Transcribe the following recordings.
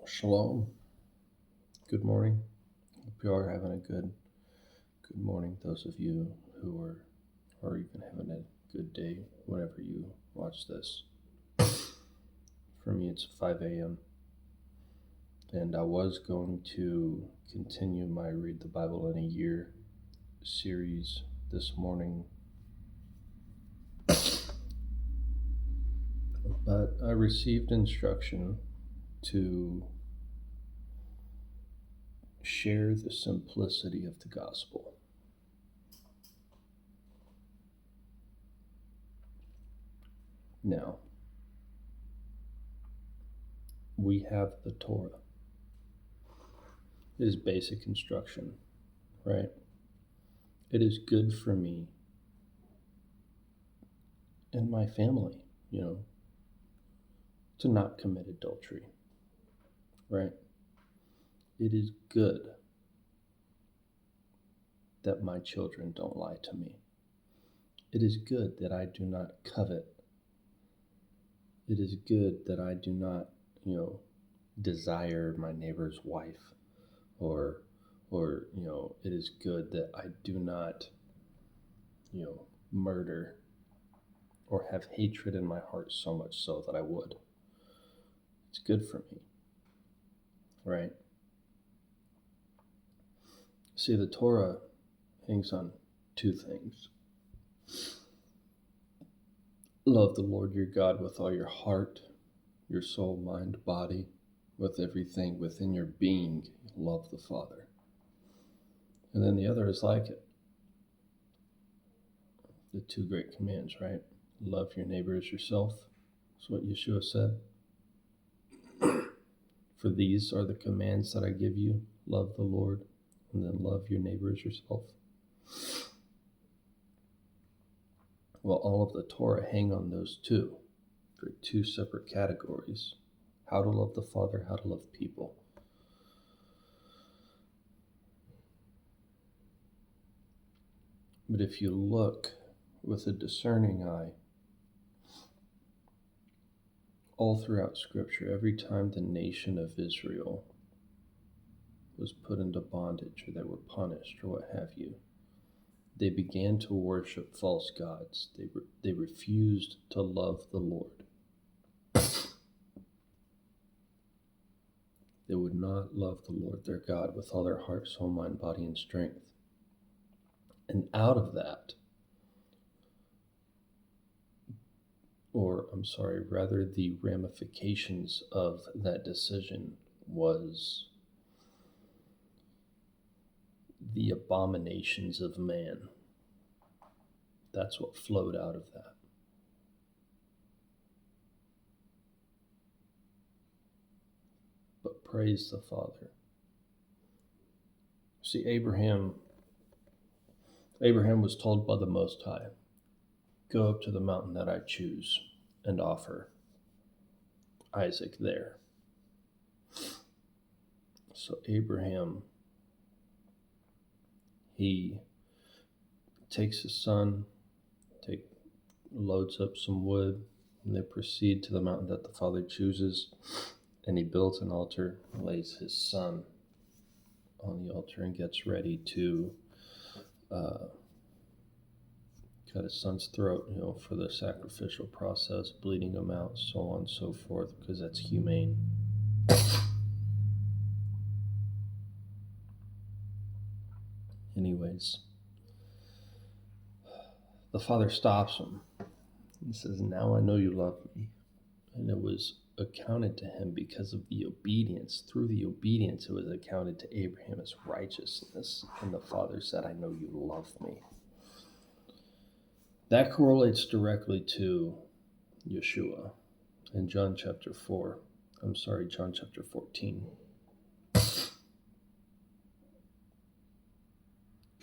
Shalom. Good morning. Hope you are having a good morning. Those of you who are even having a good day whenever you watch this. For me, it's 5 a.m. And I was going to continue my Read the Bible in a Year series this morning. But I received instruction to share the simplicity of the gospel. Now, we have the Torah. It is basic instruction, right? It is good for me and my family, to not commit adultery, right? It is good that my children don't lie to me. It is good that I do not covet. It is good that I do not, desire my neighbor's wife, or it is good that I do not, murder or have hatred in my heart so much so that I would. It's good for me, right? See, the Torah hangs on two things. Love the Lord your God with all your heart, your soul, mind, body, with everything within your being. Love the Father. And then the other is like it. The two great commands, right? Love your neighbor as yourself. That's what Yeshua said. For these are the commands that I give you. Love the Lord, and then love your neighbor as yourself. Well, all of the Torah hang on those two. They're two separate categories. How to love the Father, how to love people. But if you look with a discerning eye, all throughout Scripture, every time the nation of Israel was put into bondage, or they were punished, or what have you, they began to worship false gods. They refused to love the Lord. They would not love the Lord their God with all their heart, soul, mind, body, and strength. And out of that, the ramifications of that decision was the abominations of man. That's what flowed out of that. But praise the Father. See, Abraham was told by the Most High, go up to the mountain that I choose and offer Isaac there. So Abraham, he takes his son, loads up some wood, and they proceed to the mountain that the Father chooses, and he builds an altar, lays his son on the altar, and gets ready to cut his son's throat, for the sacrificial process, bleeding him out, so on and so forth, because that's humane. Anyways, the Father stops him. He says, now I know you love me. And it was accounted to him because of the obedience. Through the obedience, it was accounted to Abraham as righteousness. And the Father said, I know you love me. That correlates directly to Yeshua in John chapter 14.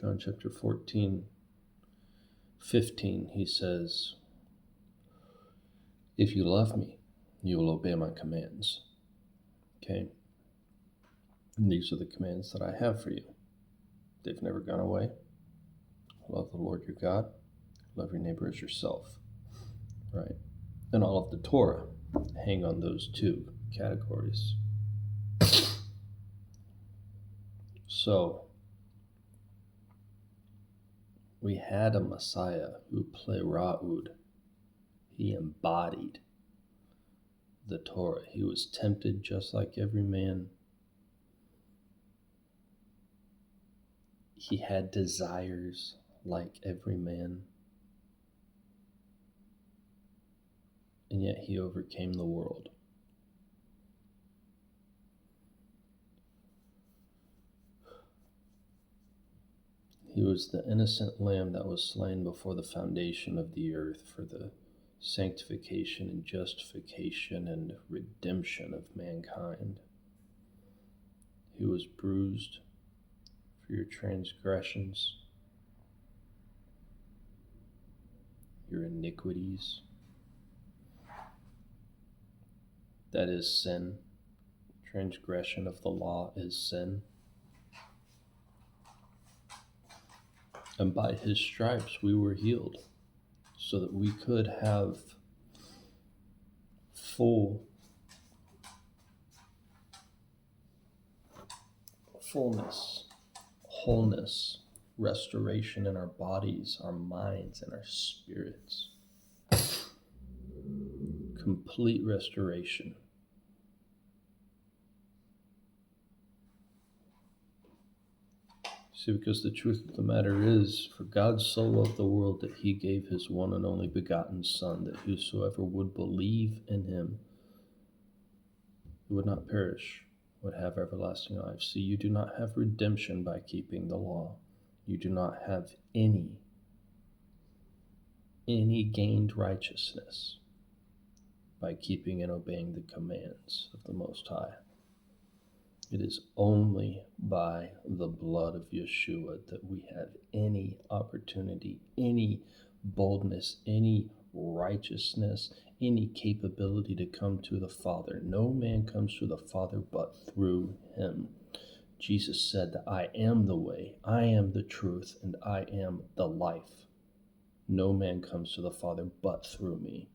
John chapter 14, 15, he says, if you love me, you will obey my commands. Okay? And these are the commands that I have for you. They've never gone away. Love the Lord your God. Love your neighbor as yourself. Right? And all of the Torah hang on those two categories. So, we had a Messiah who plera'ud. He embodied the Torah. He was tempted just like every man. He had desires like every man. And yet he overcame the world. He was the innocent lamb that was slain before the foundation of the earth for the sanctification and justification and redemption of mankind. He was bruised for your transgressions, your iniquities. That is sin. Transgression of the law is sin. And by his stripes we were healed, so that we could have fullness, wholeness, restoration in our bodies, our minds, and our spirits. Complete restoration. See, because the truth of the matter is, for God so loved the world that he gave his one and only begotten Son, that whosoever would believe in him would not perish, would have everlasting life. See, you do not have redemption by keeping the law. You do not have any gained righteousness by keeping and obeying the commands of the Most High. It is only by the blood of Yeshua that we have any opportunity, any boldness, any righteousness, any capability to come to the Father. No man comes to the Father but through him. Jesus said that I am the way, I am the truth, and I am the life. No man comes to the Father but through me.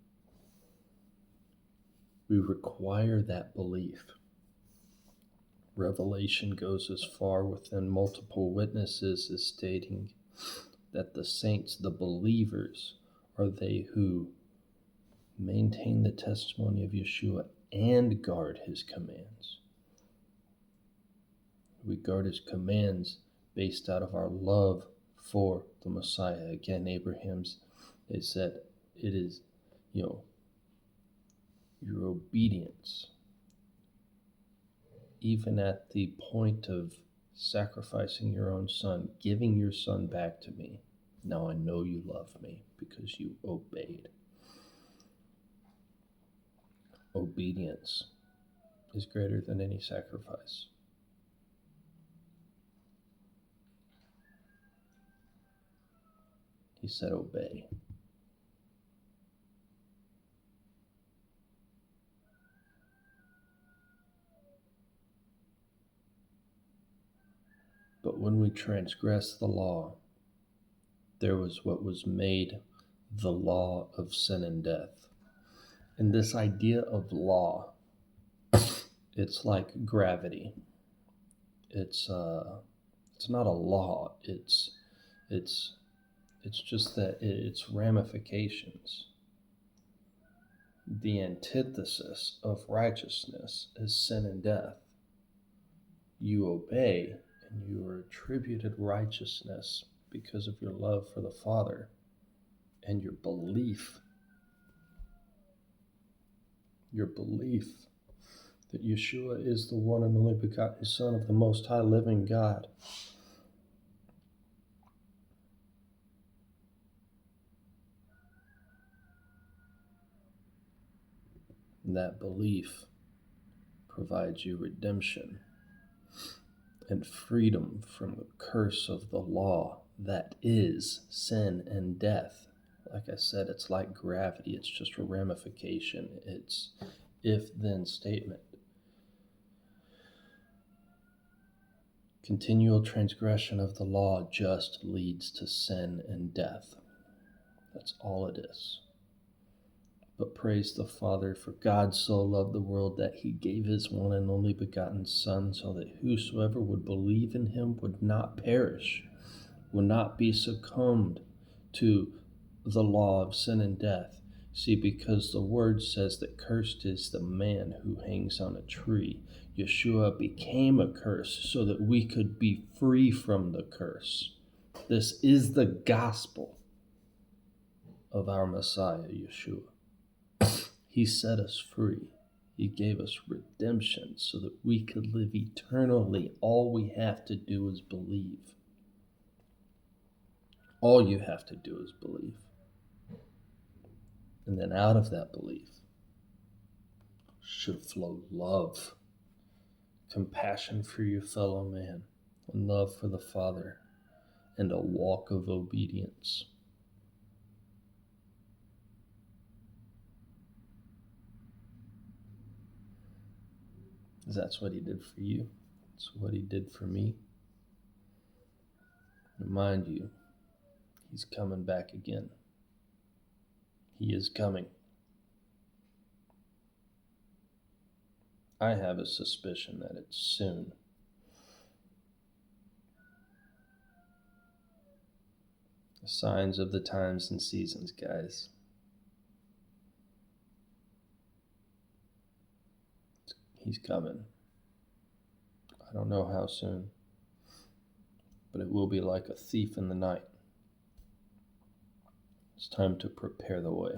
We require that belief. Revelation goes as far within multiple witnesses as stating that the saints, the believers, are they who maintain the testimony of Yeshua and guard his commands. We guard his commands based out of our love for the Messiah. Again, they said it is, your obedience, even at the point of sacrificing your own son, giving your son back to me. Now I know you love me because you obeyed. Obedience is greater than any sacrifice. He said, obey. But when we transgress the law, there was what was made the law of sin and death. And this idea of law, it's like gravity. It's not a law. It's just that its ramifications. The antithesis of righteousness is sin and death. You obey, and you are attributed righteousness because of your love for the Father and your belief that Yeshua is the one and only begotten Son of the Most High living God. And that belief provides you redemption and freedom from the curse of the law that is sin and death. Like I said, it's like gravity. It's just a ramification. It's if-then statement. Continual transgression of the law just leads to sin and death. That's all it is. But praise the Father, for God so loved the world that he gave his one and only begotten Son, so that whosoever would believe in him would not perish, would not be succumbed to the law of sin and death. See, because the word says that cursed is the man who hangs on a tree. Yeshua became a curse so that we could be free from the curse. This is the gospel of our Messiah, Yeshua. He set us free. He gave us redemption so that we could live eternally. All we have to do is believe. All you have to do is believe. And then out of that belief should flow love, compassion for your fellow man, and love for the Father, and a walk of obedience. That's what he did for you. That's what he did for me. Remind you, he's coming back again. He is coming. I have a suspicion that it's soon. The signs of the times and seasons, guys. He's coming. I don't know how soon, but it will be like a thief in the night. It's time to prepare the way.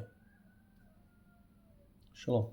Shalom.